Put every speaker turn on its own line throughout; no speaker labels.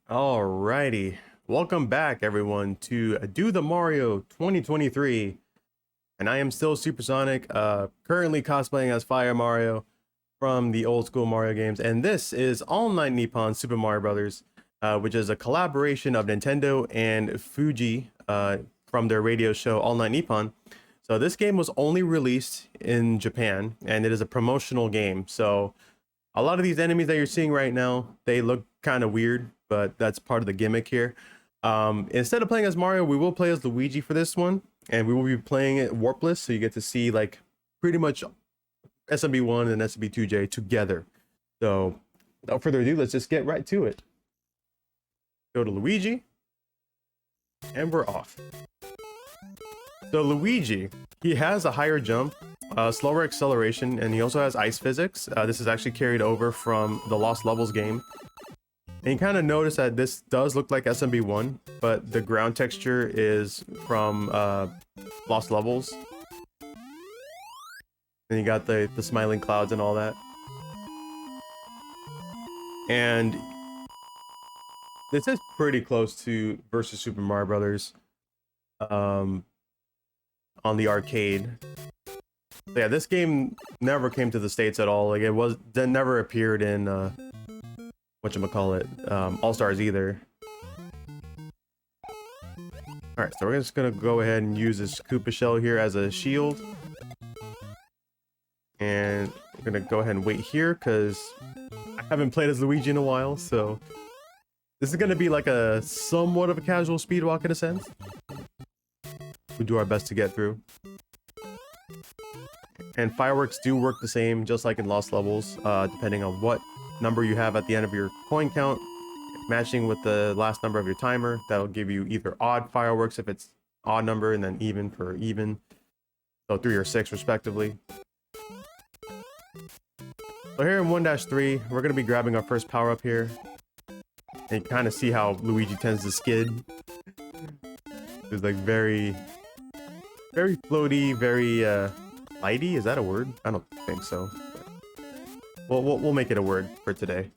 Alrighty, welcome back everyone to Do the Mario 2023, and I am still Supersonic, currently cosplaying as Fire Mario from the old school Mario games, and this is All Night Nippon Super Mario Brothers, which is a collaboration of Nintendo and Fuji from their radio show All Night Nippon. So this game was only released in Japan, and it is a promotional game, so a lot of these enemies that you're seeing right now, they look kind of weird, but that's part of the gimmick here. Instead of playing as Mario, we will play as Luigi for this one, and we will be playing it warpless, so you get to see like pretty much SMB1 and SMB2J together. So without further ado, let's just get right to it. Go to Luigi, and we're off. So Luigi, he has a higher jump, slower acceleration, and he also has ice physics. This is actually carried over from the Lost Levels game. And you kind of notice that this does look like SMB1, but the ground texture is from Lost Levels. And you got the smiling clouds and all that. And this is pretty close to versus Super Mario Brothers on the arcade. So yeah, this game never came to the States at all. Like that never appeared in whatchamacallit, All-Stars either. Alright, so we're just gonna go ahead and use this Koopa shell here as a shield. And we're gonna go ahead and wait here because I haven't played as Luigi in a while, so this is gonna be like a somewhat of a casual speed walk in a sense. We do our best to get through. And fireworks do work the same, just like in Lost Levels, depending on what number you have at the end of your coin count, matching with the last number of your timer. That'll give you either odd fireworks if it's odd number, and then even for even. So 3 or 6 respectively. So here in 1-3, we're going to be grabbing our first power-up here. And you kind of see how Luigi tends to skid. It's like very floaty, very lighty. Is that a word? I don't think so. But we'll make it a word for today.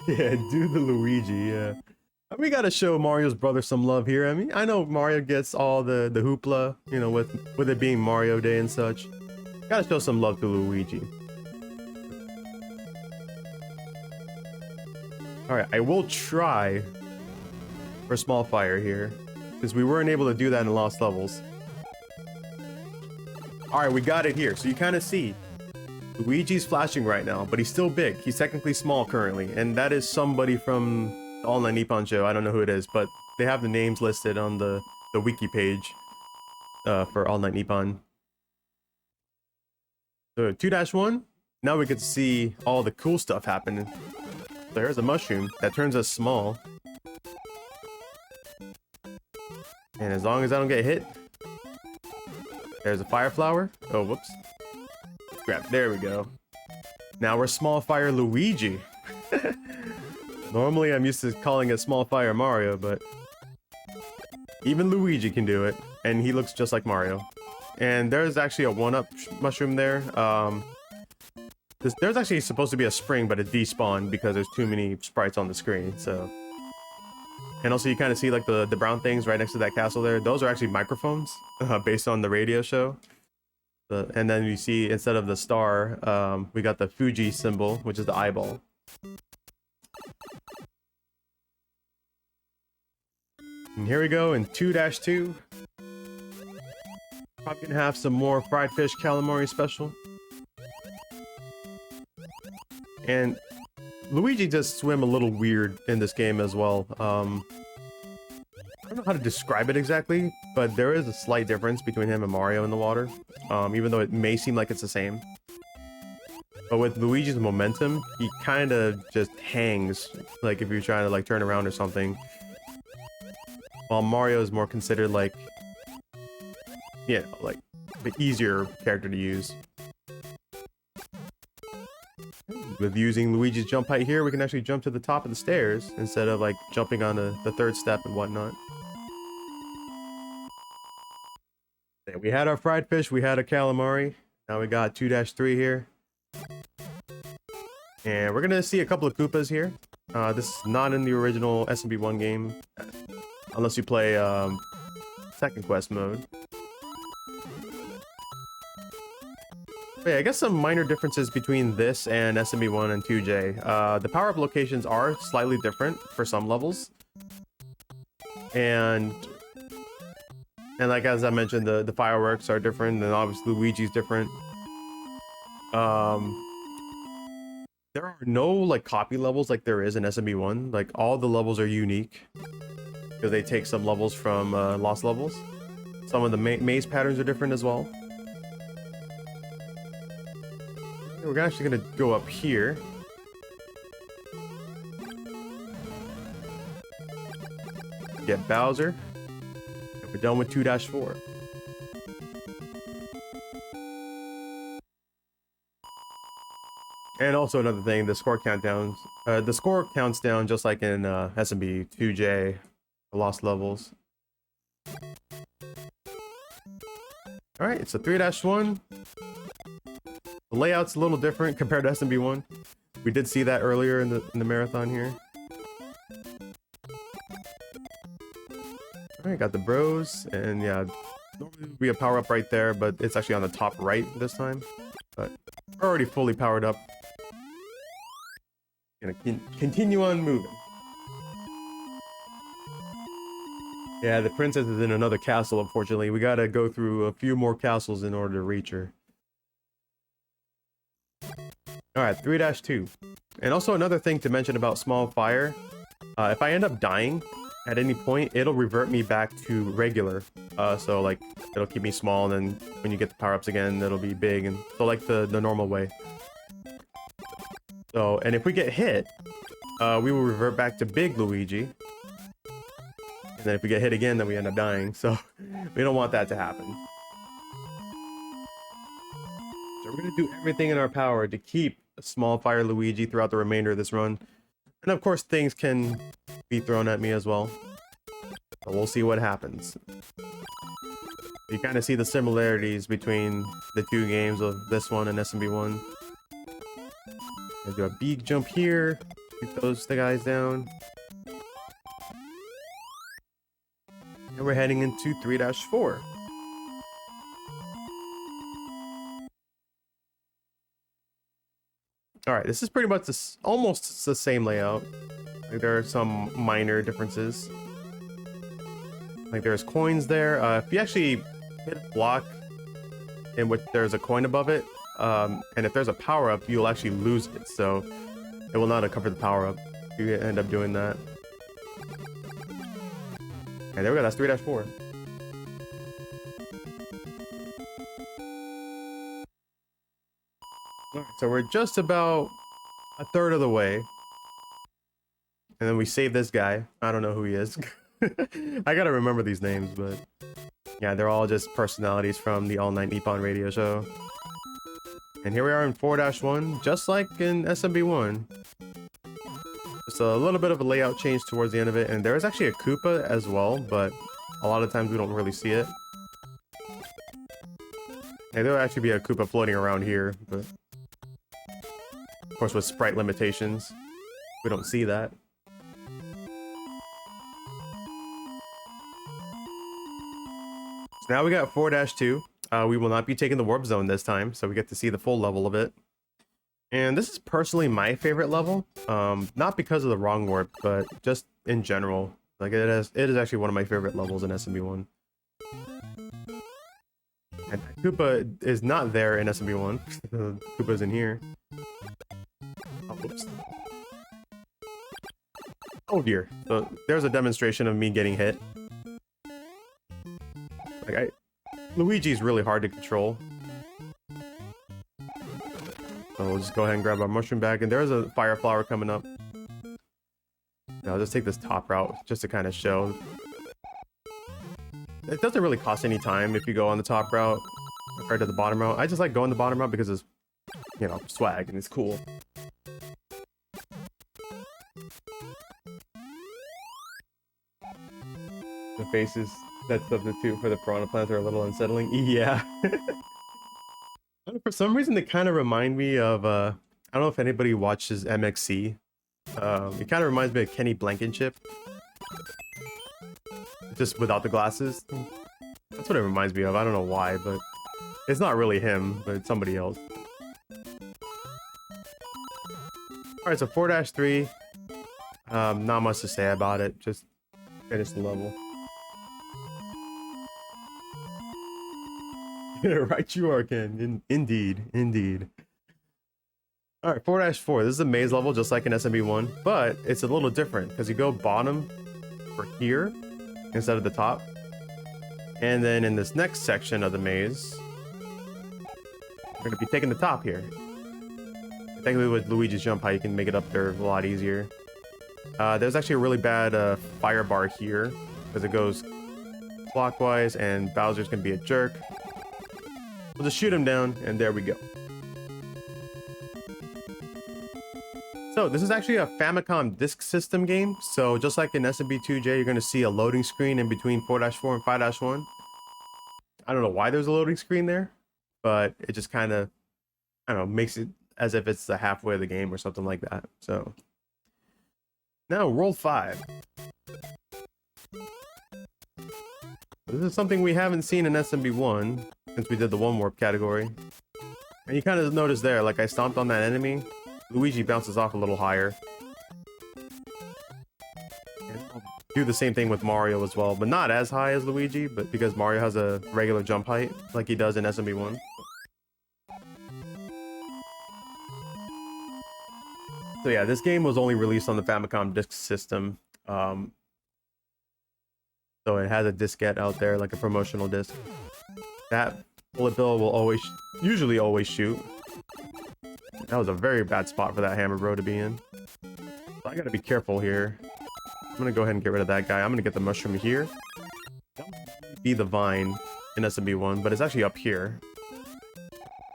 Yeah, do the Luigi. Yeah, we gotta show Mario's brother some love here. I mean, I know Mario gets all the hoopla, you know, with it being Mario Day and such. Gotta show some love to Luigi. All right, I will try for small fire here, because we weren't able to do that in Lost Levels. All right, we got it here. So you kind of see Luigi's flashing right now, but he's still big. He's technically small currently, and that is somebody from the All Night Nippon show. I don't know who it is, but they have the names listed on the wiki page for All Night Nippon. So 2-1, now we get to see all the cool stuff happening. There's a mushroom that turns us small. And as long as I don't get hit, there's a fire flower. Oh, whoops. Crap, there we go. Now we're small fire Luigi. Normally I'm used to calling it small fire Mario, but even Luigi can do it. And he looks just like Mario. And there's actually a 1-up mushroom there. There's actually supposed to be a spring, but it despawned because there's too many sprites on the screen, so. And also you kind of see like the brown things right next to that castle there. Those are actually microphones based on the radio show. And then you see instead of the star, we got the Fuji symbol, which is the eyeball. And here we go in 2-2. Probably gonna have some more fried fish calamari special. And Luigi does swim a little weird in this game as well. I don't know how to describe it exactly, but there is a slight difference between him and Mario in the water, even though it may seem like it's the same. But with Luigi's momentum, he kind of just hangs, like if you're trying to like turn around or something. While Mario is more considered like, you know, like the easier character to use. With using Luigi's jump height here, we can actually jump to the top of the stairs instead of like jumping on the 3rd step and whatnot. Yeah, we had our fried fish, we had a calamari. Now we got 2-3 here. And we're gonna see a couple of Koopas here. This is not in the original SMB1 game, unless you play second quest mode. But yeah, I guess some minor differences between this and SMB1 and 2J. The power-up locations are slightly different for some levels. And like as I mentioned, the fireworks are different, and obviously Luigi's different. There are no like copy levels like there is in SMB1. Like all the levels are unique because they take some levels from Lost Levels. Some of the maze patterns are different as well. We're actually gonna go up here. Get Bowser. And we're done with 2-4. And also another thing, the score countdowns. The score counts down just like in SMB 2J, Lost Levels. All right, so 3-1. The layout's a little different compared to SMB1. We did see that earlier in the marathon here. All right, got the bros, and yeah, normally would be a power up right there, but it's actually on the top right this time. But we're already fully powered up. Gonna continue on moving. Yeah, the princess is in another castle, unfortunately. We gotta go through a few more castles in order to reach her. Alright, 3-2. And also another thing to mention about small fire. If I end up dying at any point, it'll revert me back to regular. So like, it'll keep me small, and then when you get the power-ups again, it'll be big. And so like the normal way. So, and if we get hit, we will revert back to Big Luigi. And then if we get hit again, then we end up dying. So, we don't want that to happen. So we're going to do everything in our power to keep small fire Luigi throughout the remainder of this run. And of course, things can be thrown at me as well. So we'll see what happens. You kind of see the similarities between the two games of this one and SMB1. Gonna do a big jump here, shoot those guys down. And we're heading into 3-4. Alright, this is pretty much almost the same layout. Like there are some minor differences. Like there's coins there. If you actually hit a block in which there's a coin above it, and if there's a power-up, you'll actually lose it, so it will not uncover the power-up if you end up doing that. And there we go, that's 3-4. Alright, so we're just about a third of the way. And then we save this guy. I don't know who he is. I gotta remember these names, but yeah, they're all just personalities from the All Night Nippon radio show. And here we are in 4-1, just like in SMB1. Just a little bit of a layout change towards the end of it, and there is actually a Koopa as well, but a lot of times we don't really see it. And there'll actually be a Koopa floating around here, but of course with sprite limitations, we don't see that. So now we got 4-2. We will not be taking the warp zone this time, so we get to see the full level of it. And this is personally my favorite level, not because of the wrong warp, but just in general. Like it is actually one of my favorite levels in SMB1. And Koopa is not there in SMB1. Koopa's in here. Oh, oops. Oh dear. So there's a demonstration of me getting hit. Like Luigi's really hard to control. So we'll just go ahead and grab our mushroom bag, and there's a fire flower coming up. I'll just take this top route just to kind of show. It doesn't really cost any time if you go on the top route compared to the bottom route. I just like going the bottom route because it's, you know, swag and it's cool. The faces that substitute for the piranha plants are a little unsettling. Yeah. For some reason, they kind of remind me of I don't know if anybody watches MXC. It kind of reminds me of Kenny Blankenship, just without the glasses. That's what it reminds me of. I don't know why, but it's not really him, but it's somebody else. Alright, so 4-3. Not much to say about it. Just finish the level. Right you are, Ken. Indeed. Indeed. Alright, 4-4. This is a maze level just like in SMB1, but it's a little different because you go bottom for here instead of the top. And then in this next section of the maze, we're going to be taking the top here. Technically with Luigi's jump height, you can make it up there a lot easier. There's actually a really bad fire bar here because it goes clockwise and Bowser's going to be a jerk. We'll just shoot him down and there we go. So this is actually a Famicom disk system game. So just like in SMB2J, you're going to see a loading screen in between 4-4 and 5-1. I don't know why there's a loading screen there, but it just kind of, I don't know, makes it as if it's the halfway of the game or something like that. So now World 5. This is something we haven't seen in SMB1 since we did the one warp category. And you kind of notice there, like I stomped on that enemy, Luigi bounces off a little higher. And I'll do the same thing with Mario as well, but not as high as Luigi, but because Mario has a regular jump height like he does in SMB1. So yeah, this game was only released on the Famicom disk system. So it has a diskette out there, like a promotional disc. That bullet bill will usually always shoot. That was a very bad spot for that hammer bro to be in. So I gotta be careful here. I'm gonna go ahead and get rid of that guy. I'm gonna get the mushroom here. That would be the vine in SMB1, but it's actually up here.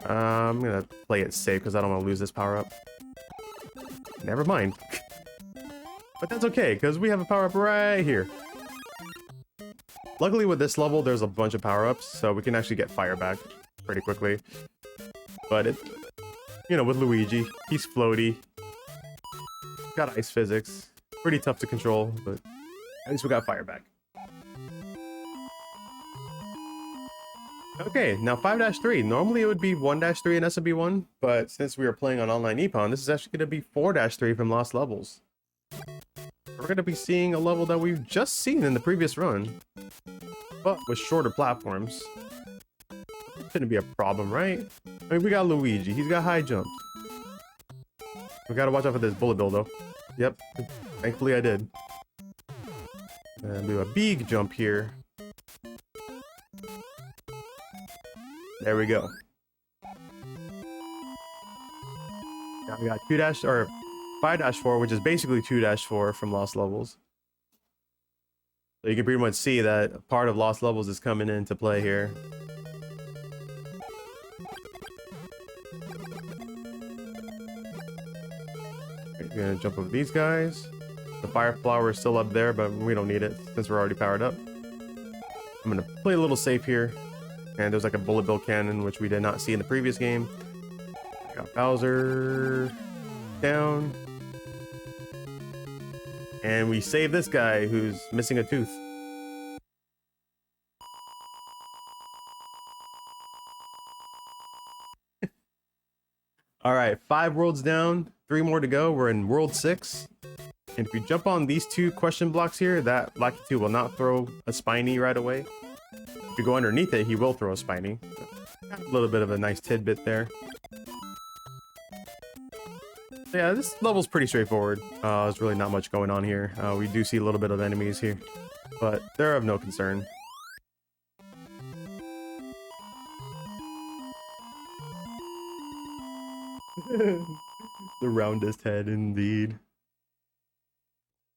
I'm gonna play it safe because I don't want to lose this power up. Never mind. But that's okay, because we have a power-up right here. Luckily with this level, there's a bunch of power-ups, so we can actually get fire back pretty quickly. But it, you know, with Luigi, he's floaty. Got ice physics. Pretty tough to control, but at least we got fire back. Okay, now 5-3. Normally it would be 1-3 in SMB1, but since we are playing on online Nippon, this is actually going to be 4-3 from Lost Levels. We're going to be seeing a level that we've just seen in the previous run, but with shorter platforms. It shouldn't be a problem, right? I mean, we got Luigi. He's got high jumps. We got to watch out for this bullet bill, though. Yep, thankfully I did. And do a big jump here. There we go. Now we got 5-4, which is basically 2-4 from Lost Levels. So you can pretty much see that part of Lost Levels is coming into play here. We're gonna jump over these guys. The fire flower is still up there, but we don't need it since we're already powered up. I'm gonna play a little safe here. And there's like a bullet bill cannon, which we did not see in the previous game. I got Bowser down. And we save this guy who's missing a tooth. All right, 5 worlds down, 3 more to go. We're in World 6. And if you jump on these 2 question blocks here, that Lucky 2 will not throw a spiny right away. If you go underneath it, he will throw a spiny. A little bit of a nice tidbit there. So yeah, this level's pretty straightforward. There's really not much going on here. We do see a little bit of enemies here, but they're of no concern. The roundest head, indeed.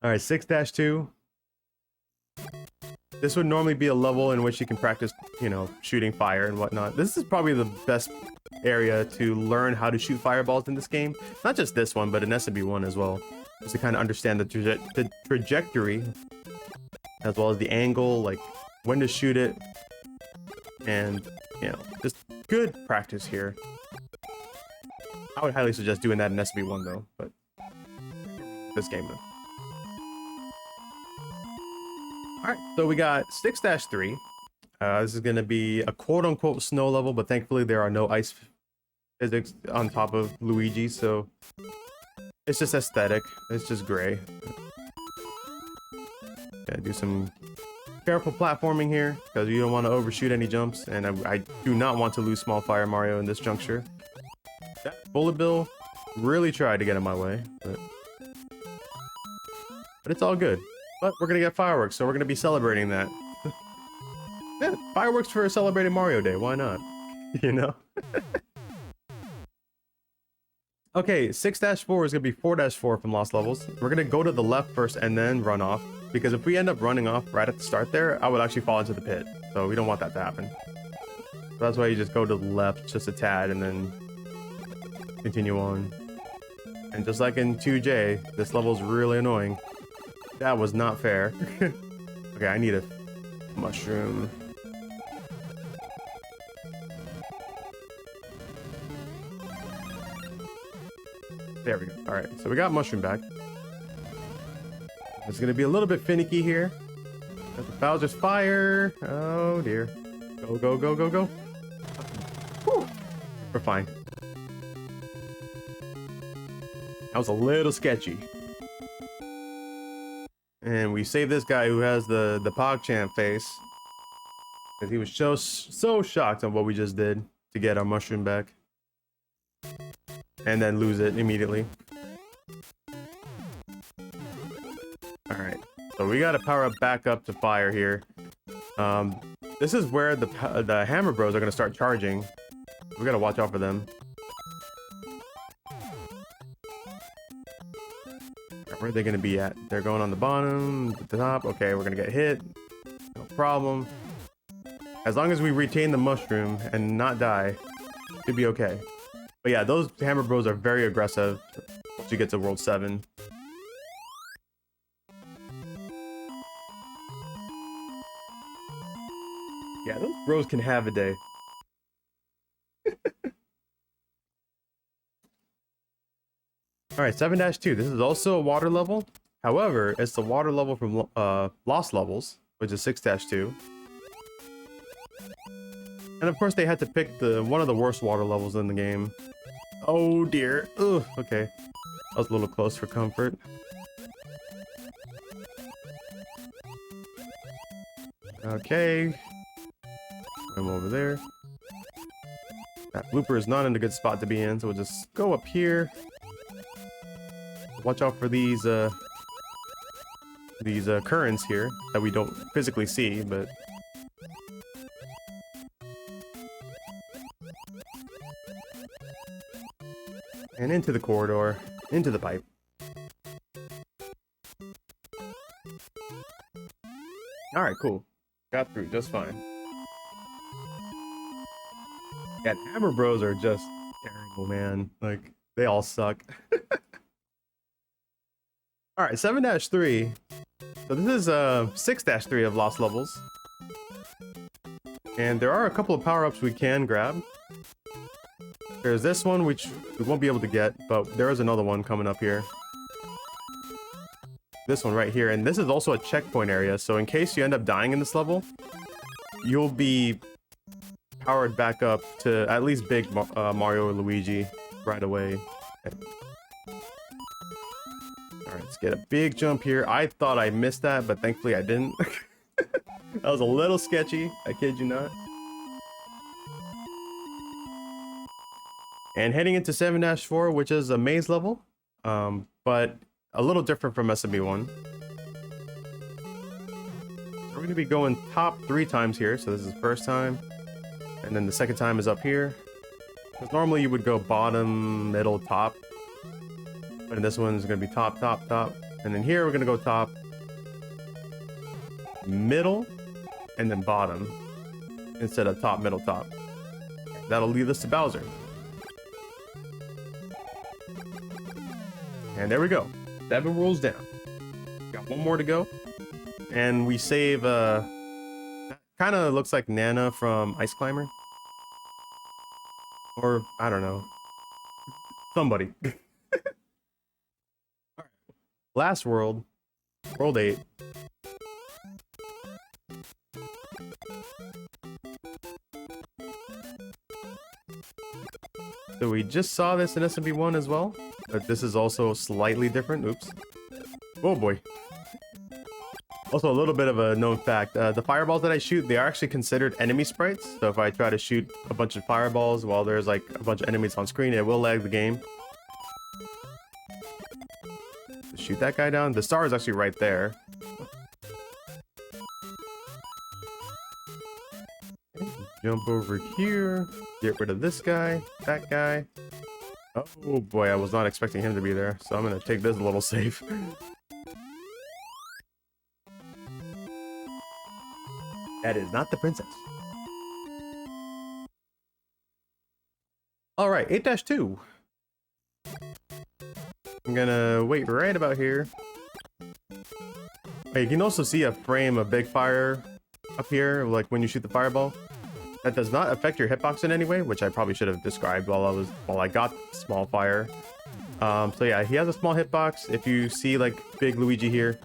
All right, 6-2. This would normally be a level in which you can practice, you know, shooting fire and whatnot. This is probably the best area to learn how to shoot fireballs in this game. Not just this one, but in SMB1 as well. Just to kind of understand the trajectory, as well as the angle, like when to shoot it. And, you know, just good practice here. I would highly suggest doing that in SB1 though, but this game though. All right, so we got 6-3. This is gonna be a quote-unquote snow level, but thankfully there are no ice physics on top of Luigi, so it's just aesthetic. It's just gray. Gotta do some careful platforming here because you don't want to overshoot any jumps, and I do not want to lose Small Fire Mario in this juncture. That Bullet Bill really tried to get in my way, but it's all good. But we're gonna get fireworks, so we're gonna be celebrating that. Yeah, fireworks for celebrating Mario Day. Why not? You know. Okay, 6-4 is gonna be 4-4 from Lost Levels. We're gonna go to the left first and then run off, because if we end up running off right at the start there, I would actually fall into the pit. So we don't want that to happen. So that's why you just go to the left just a tad and then continue on. And just like in 2J, this level's really annoying. That was not fair. Okay, I need a mushroom. There we go. All right, so we got mushroom back. It's gonna be a little bit finicky here. Got the Bowser's fire. Oh dear. Go, go, go, go, go. Whew. We're fine. That was a little sketchy. And we save this guy who has the PogChamp face, because he was so shocked on what we just did to get our mushroom back. And then lose it immediately. Alright, so we gotta power up back up to fire here. This is where the Hammer Bros are gonna start charging. We gotta watch out for them. Where are they gonna be at? They're going on the bottom, the top. Okay, we're gonna get hit. No problem. As long as we retain the mushroom and not die, should be okay. But yeah, those Hammer Bros are very aggressive once you get to World 7. Yeah, those bros can have a day. Alright, 7-2. This is also a water level. However, it's the water level from Lost Levels, which is 6-2. And of course they had to pick one of the worst water levels in the game. Oh dear. Ugh, okay. That was a little close for comfort. Okay. I'm over there. That blooper is not in a good spot to be in, so we'll just go up here. Watch out for these currents here that we don't physically see, but and into the corridor, into the pipe. Alright, cool. Got through just fine. Yeah, Hammer Bros are just terrible, man. Like, they all suck. Alright, 7-3. So this is 6-3 of Lost Levels. And there are a couple of power-ups we can grab. There's this one, which we won't be able to get, but there is another one coming up here. This one right here, and this is also a checkpoint area, so in case you end up dying in this level, you'll be powered back up to at least Big Mario or Luigi right away. Alright, let's get a big jump here. I thought I missed that, but thankfully I didn't. That was a little sketchy, I kid you not. And heading into 7-4, which is a maze level, but a little different from SMB1. We're going to be going top 3 times here, so this is the first time. And then the second time is up here. Because normally you would go bottom, middle, top. But in this one is going to be top, top, top. And then here we're going to go top, middle, and then bottom. Instead of top, middle, top. That'll lead us to Bowser. And there we go. 7 rolls down. Got one more to go. And we save, kind of looks like Nana from Ice Climber. Or, I don't know. Somebody. Last world. World 8. So we just saw this in SMP1 as well, but this is also slightly different. Oops. Oh boy. Also, a little bit of a known fact, the fireballs that I shoot, they are actually considered enemy sprites. So if I try to shoot a bunch of fireballs while there's like a bunch of enemies on screen, it will lag the game. Shoot that guy down. The star is actually right there. Jump over here. Get rid of this guy, that guy. Oh boy, I was not expecting him to be there. So I'm gonna take this a little safe. That is not the princess. All right, 8-2. I'm gonna wait right about here. Oh, you can also see a frame of big fire up here, like when you shoot the fireball. That does not affect your hitbox in any way, which I probably should have described while I got small fire. So yeah, he has a small hitbox. If you see like big Luigi here,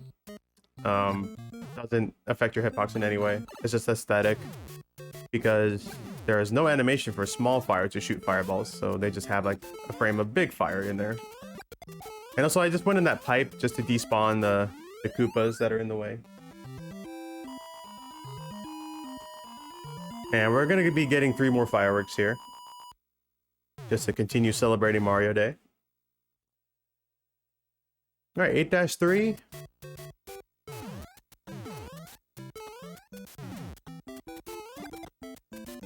doesn't affect your hitbox in any way. It's just aesthetic because there is no animation for small fire to shoot fireballs, so they just have like a frame of big fire in there. And also I just went in that pipe just to despawn the Koopas that are in the way. And we're gonna be getting 3 more fireworks here just to continue celebrating Mario Day. All right, 8-3.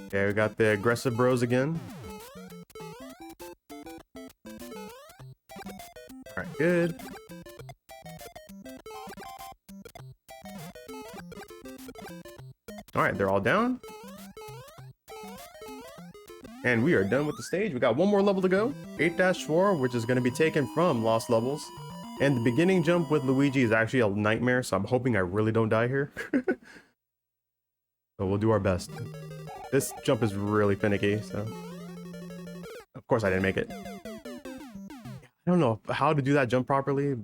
Okay, we got the aggressive bros again. All right, good. All right, they're all down. And we are done with the stage. We got one more level to go. 8-4, which is going to be taken from Lost Levels. And the beginning jump with Luigi is actually a nightmare, so I'm hoping I really don't die here. So we'll do our best. This jump is really finicky, so... Of course I didn't make it. I don't know how to do that jump properly,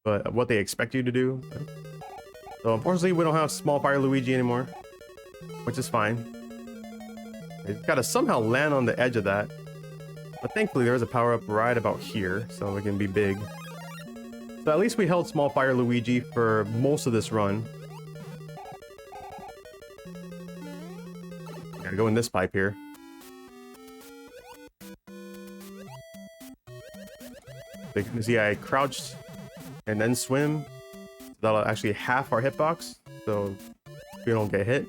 but what they expect you to do. So unfortunately we don't have small fire Luigi anymore, which is fine. You've got to somehow land on the edge of that. But thankfully there is a power-up right about here, so it can be big. So at least we held small fire Luigi for most of this run. Gotta go in this pipe here. So you can see I crouched and then swim. That'll actually half our hitbox, so we don't get hit.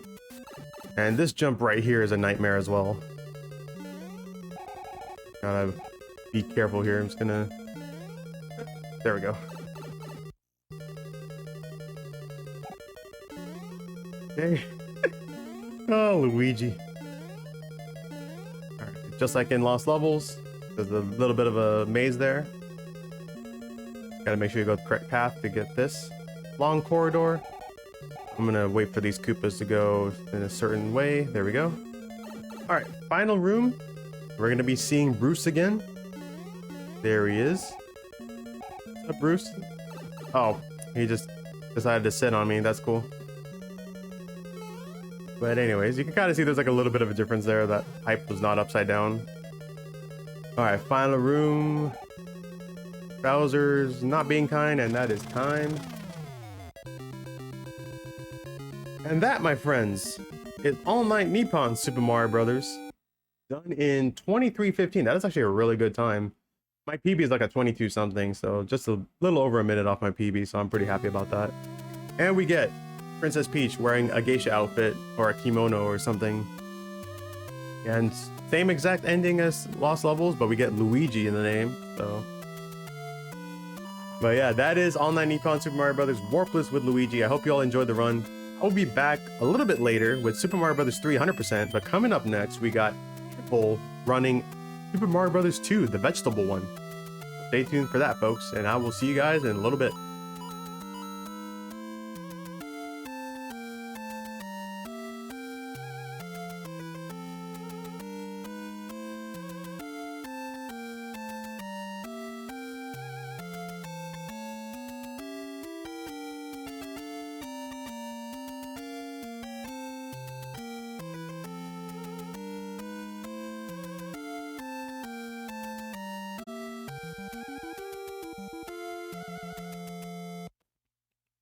And this jump right here is a nightmare as well. Gotta be careful here. I'm just gonna... There we go. Okay. Oh, Luigi. Alright, just like in Lost Levels, there's a little bit of a maze there. Gotta make sure you go the correct path to get this long corridor. I'm gonna wait for these Koopas to go in a certain way. There we go. Alright, final room. We're gonna be seeing Bruce again. There he is. What's up, Bruce? Oh, he just decided to sit on me. That's cool. But anyways, you can kind of see there's like a little bit of a difference there. That pipe was not upside down. Alright, final room. Bowser's not being kind, and that is time. And that, my friends, is All Night Nippon Super Mario Brothers, done in 23:15. That is actually a really good time. My PB is like a 22 something, so just a little over a minute off my PB, so I'm pretty happy about that. And we get Princess Peach wearing a geisha outfit or a kimono or something. And same exact ending as Lost Levels, but we get Luigi in the name, so... But yeah, that is All Night Nippon Super Mario Brothers Warpless with Luigi. I hope you all enjoyed the run. I'll be back a little bit later with Super Mario Brothers 3 100%, but coming up next, we got Triple running Super Mario Brothers 2, the vegetable one. Stay tuned for that, folks, and I will see you guys in a little bit.